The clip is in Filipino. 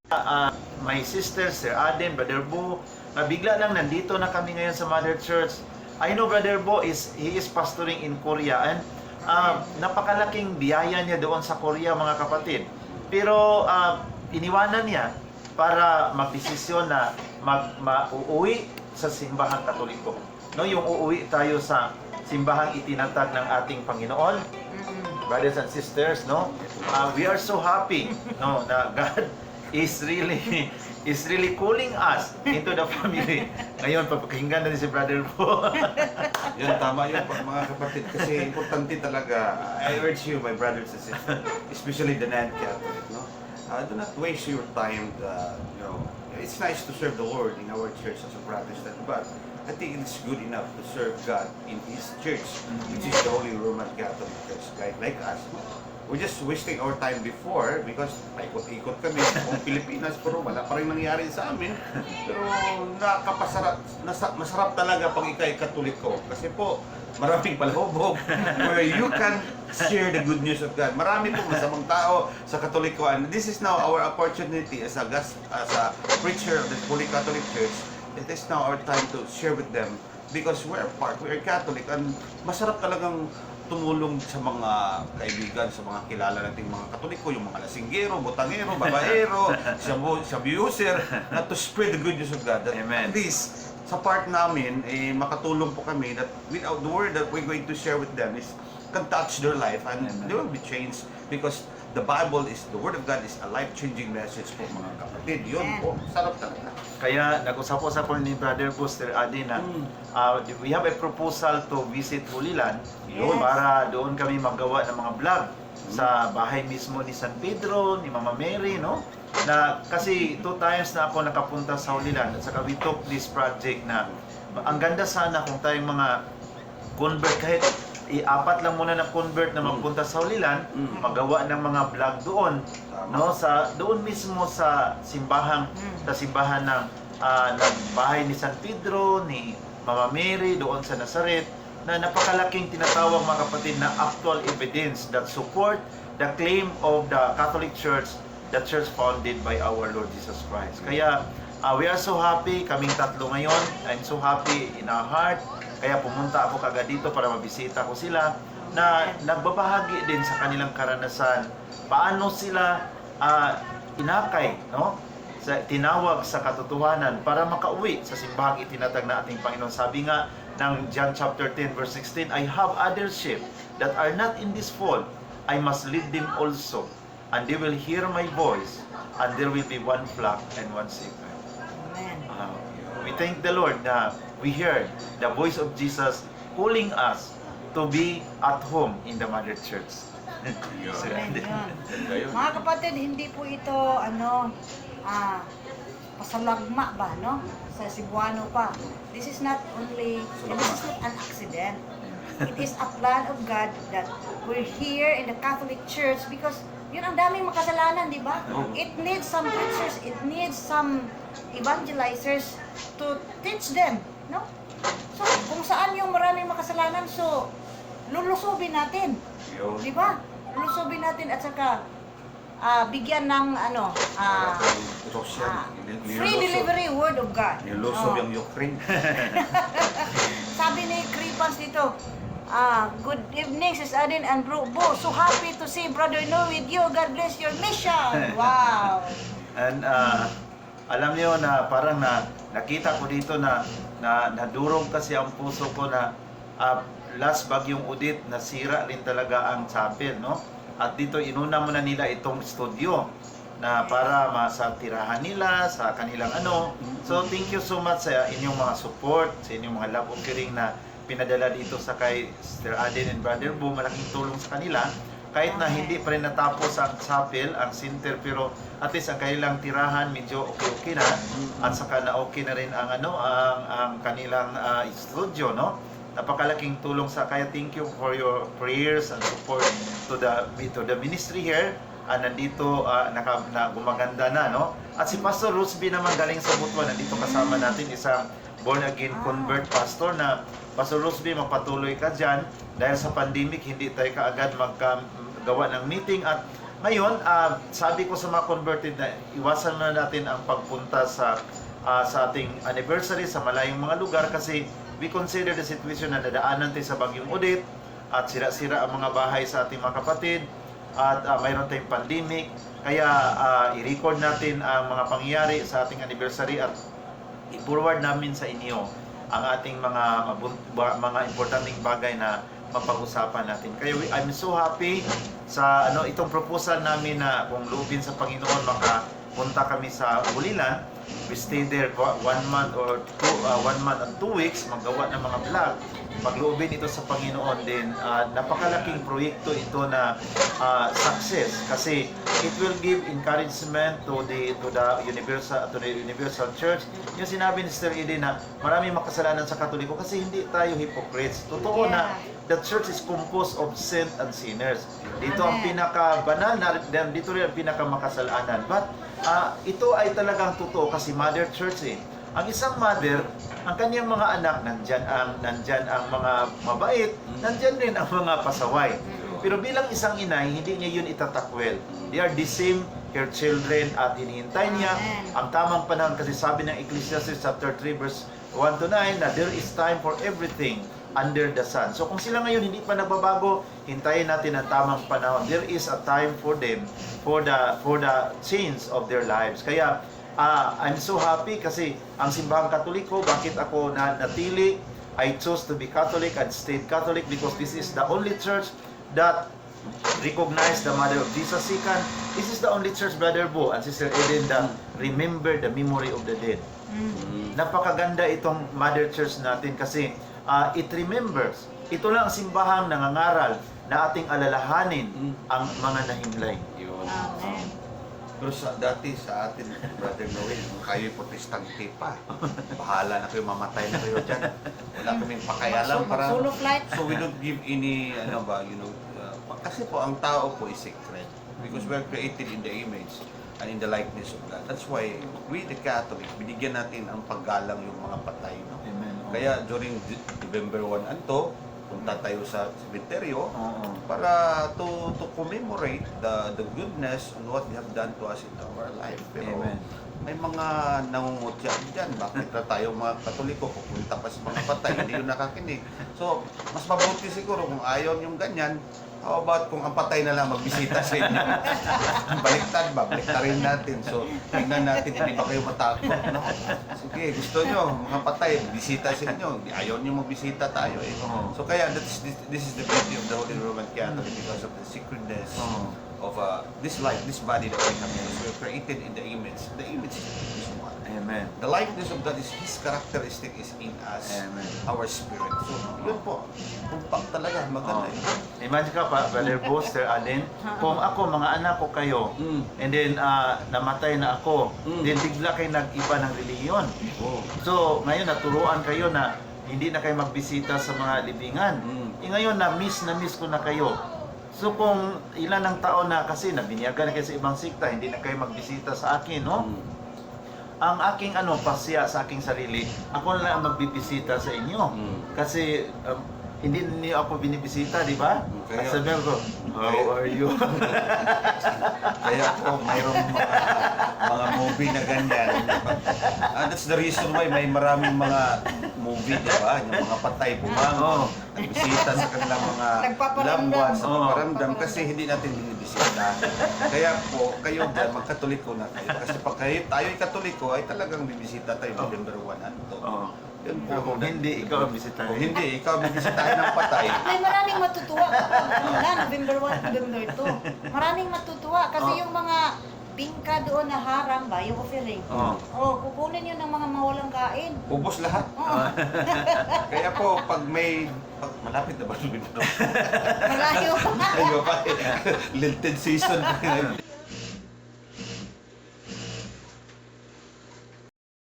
My sister, Sir Aden, Brother Bo, na bigla lang nandito na kami ngayon sa Mother Church. I know Brother Bo he is pastoring in Korea, and napakalaking biyaya niya doon sa Korea, mga kapatid. Pero iniwanan niya para magdesisyon na uuwi sa simbahang Katoliko. No, yung uuwi tayo sa simbahang itinatag ng ating Panginoon. Brothers and sisters, no? We are so happy, no, na God is really calling us into the family. Ngayon, papakinggan na si Brother po. Yan, tama yun mga kapatid. Kasi importante talaga. I urge you, my brothers and sisters, especially the non-Catholic, no? Do not waste your time. It's nice to serve the Lord in our church as a Protestant, but I think it's good enough to serve God in His church, which is the Holy Roman Catholic Church, like us. We're just wasting our time before because paikot-ikot kami sa buong Pilipinas, pero wala pa rin nangyari sa amin. Pero masarap talaga pag ikay Katoliko. Kasi po, maraming palhubog where you can share the good news of God. Marami po masamang tao sa Katoliko, and this is now our opportunity as a preacher of the Holy Catholic Church. It is now our time to share with them because we're Catholic, and masarap talagang tumulong sa mga kaibigan, sa mga kilala nating mga Katoliko, yung mga lasinggero, botangero, babaero, abuser, na to spread the good news of God. That Amen. At least, sa part namin, makatulong po kami that without the word that we're going to share with them can touch their life, and Amen. they will be changed because the Bible the Word of God is a life-changing message po, mga kapatid. Yun po, sarap talaga. Kaya nag-usap-usap po ni Brother Buster Aden na we have a proposal to visit Holy Land. Yes. Para doon kami magawa ng mga vlog sa bahay mismo ni San Pedro, ni Mama Mary, no? Na kasi 2 times na ako nakapunta sa Holy Land, at saka we took this project na ang ganda sana kung tayong mga convert, kahit 4 lang muna na convert na magpunta sa Holy Land, magawa ng mga vlog doon, no, sa doon mismo sa simbahan ng bahay ni San Pedro, ni Mama Mary doon sa Nazaret, na napakalaking tinatawag, mga kapatid, na actual evidence that support the claim of the Catholic Church, the church founded by our Lord Jesus Christ. Kaya we are so happy, kaming tatlo ngayon. I'm so happy in our heart. Kaya pumunta ako kagad dito para mabisita ko sila, na nagbabahagi din sa kanilang karanasan, paano sila inakay, no? Tinawag sa katotohanan para makauwi sa simbahang itinatag na ating Panginoon. Sabi nga ng John chapter 10 verse 16, I have other sheep that are not in this fold. I must lead them also, and they will hear my voice, and there will be one flock and one shepherd. Amen. We thank the Lord na we heard the voice of Jesus calling us to be at home in the Mother Church. So, Amen. Ayun. Mga kapatid, hindi po ito pasalagma ba, no? Sa Cebuano pa. This is not an accident. It is a plan of God that we're here in the Catholic Church because yun ang daming makasalanan, di ba? It needs some preachers, it needs some evangelizers to teach them, no? So, kung saan yung maraming makasalanan, so, lulusubin natin. Yun. Di ba? Lulusubin natin at saka bigyan ng free delivery word of God. Nilusob yung Ukraine. Sabi ni Cripans dito, good evening, Sis Aden and Bro Bo. So happy to see Brother No with you. God bless your mission. Wow. And alam niyo na parang nakita ko dito na nadurog kasi ang puso ko na last bagyong Udit, nasira rin talaga ang chapel, no? At dito inuna muna nila itong studio na para sa tirahan nila, sa kanilang ano. So thank you so much sa inyong mga support, sa inyong mga love offering na pinadala dito sa kay Sister Aden and Brother Bo. Malaking tulong sa kanila. Kahit na hindi pa rin natapos ang chapel, ang center, pero at least ang kanilang tirahan medyo okay na, at saka na okay na rin ang ang kanilang studio, no? Napakalaking tulong sa kaya thank you for your prayers and support to the ministry here. Nandito gumaganda na, no? At si Pastor Rusby naman galing sa Butuan, nandito kasama natin isang born again convert pastor na Pastor Rusby, magpatuloy ka dyan dahil sa pandemic hindi tayo kaagad maggawa ng meeting, at Ngayon, sabi ko sa mga converted na iwasan na natin ang pagpunta sa ating anniversary sa malayong mga lugar kasi we consider the situation na dadaanan tayo sa Bagyong Odette at sira-sira ang mga bahay sa ating mga kapatid at mayroon tayong pandemic. Kaya i-record natin ang mga pangyayari sa ating anniversary at i-forward namin sa inyo ang ating mga importanteng bagay na mapag-usapan natin. Kaya I'm so happy sa itong proposal namin na kung loobin sa Panginoon makapunta kami sa Bulilan. We stay there 1 month or 1 month and 2 weeks, maggawa ng mga vlog. Pagloobin ito sa Panginoon din, napakalaking proyekto ito na success kasi it will give encouragement to the Universal Church. Yung sinabi ni Sister Eden na maraming makasalanan sa Katoliko kasi hindi tayo hypocrites. Totoo na the church is composed of saints and sinners. Dito ang pinaka-banal na, dito rin ang pinaka-makasalanan. But ito ay talagang totoo kasi Mother Church eh. Ang isang mother, ang kanyang mga anak, nandyan ang mga mabait, nandyan rin ang mga pasaway. Pero bilang isang inay, hindi niya yun itatakwil. They are the same, her children, at hinihintay niya ang tamang panahon kasi sabi ng Ecclesiastes chapter 3 verse 1 to 9 na there is time for everything under the sun. So kung sila ngayon hindi pa nagbabago, hintayin natin ang tamang panahon. There is a time for them for the change of their lives. Kaya I'm so happy kasi ang simbahang Katoliko, bakit ako natili? I chose to be Catholic and stayed Catholic because this is the only church that recognize the Mother of Jesus Sikan. This is the only church, Brother Bo and Sister Eden, that remember the memory of the dead. Napakaganda itong Mother Church natin kasi it remembers. Ito lang ang simbahang nangangaral na ating alalahanin ang mga nahimlay. Yun. Amen. Pero dati sa atin, Brother Noel, kung kayo'y protestante pa, bahala na kayo, mamatay na kayo dyan. Wala kaming pakialam para... Solo flight. So we don't give any, kasi po ang tao po is sacred. Because we're created in the image and in the likeness of God. That's why we the Catholic, binigyan natin ang paggalang yung mga patay. No? Amen. Kaya during November 1 anto, punta tayo sa cemeteryo para to commemorate the goodness and what they have done to us in our life. Pero Amen. may mga nangungutya dyan. Bakit na tayo mga Katoliko pupunta pa sa mga patay, hindi yun nakakinig. So, mas mabuti siguro kung ayaw yung ganyan, how about kung ang patay na lang magbisita sa inyo? Baliktad ba? Baliktarin natin. So, tingnan natin kung di ba kayo matakot. No? Sige, gusto nyo, mga patay, bisita sa inyo. Ayaw nyo magbisita tayo eh. So, kaya this is the beauty of the Holy Roman Catholic because of the sacredness of this life, this body that we have. So, we're created in the image. The image is one. Amen. The likeness of God is His characteristic is in us, Amen. our spirit. So, yun po. Compact talaga, maganda yun. Imagine ka pa, Brother Bo, Sister Allen, kung ako, mga anak ko kayo, and then namatay na ako, then bigla kayo nag-iba ng reliyon. So, ngayon naturuan kayo na hindi na kayo magbisita sa mga libingan. Ngayon, na-miss ko na kayo. So, kung ilan ng taon na kasi nabinyagan na kayo sa ibang sikta, hindi na kayo magbisita sa akin, no? Ang aking pasya sa aking sarili, ako na lang ang magbibisita sa inyo. Kasi hindi niyo ako binibisita, di ba? Kaya- At sabi ko, how are you? Kaya po, mayroong mga movie na ganyan. That's the reason why may maraming mga movie, di ba? Yung mga patay bumangon, nagbisita sa kanilang mga loved ones, sa paparamdam, kasi hindi natin binibisita. Kaya po, kayo dyan, magkatoliko na kayo. Kasi pag tayo'y katoliko, ay talagang bibisita tayo November 1 anto. Yun po. Kung hindi, ikaw ang bisita. Kung hindi, ikaw bibisitahin ng patay. May maraming matutuwa kapag November 1, November 2. Maraming matutuwa kasi yung mga bingka doon na harang ba, yung offering. Kukunin yun ng mga mawalang kain. Ubos lahat. Kaya po, pag malapit na ba November? Malayo pa. Ayaw pa. Lilted season.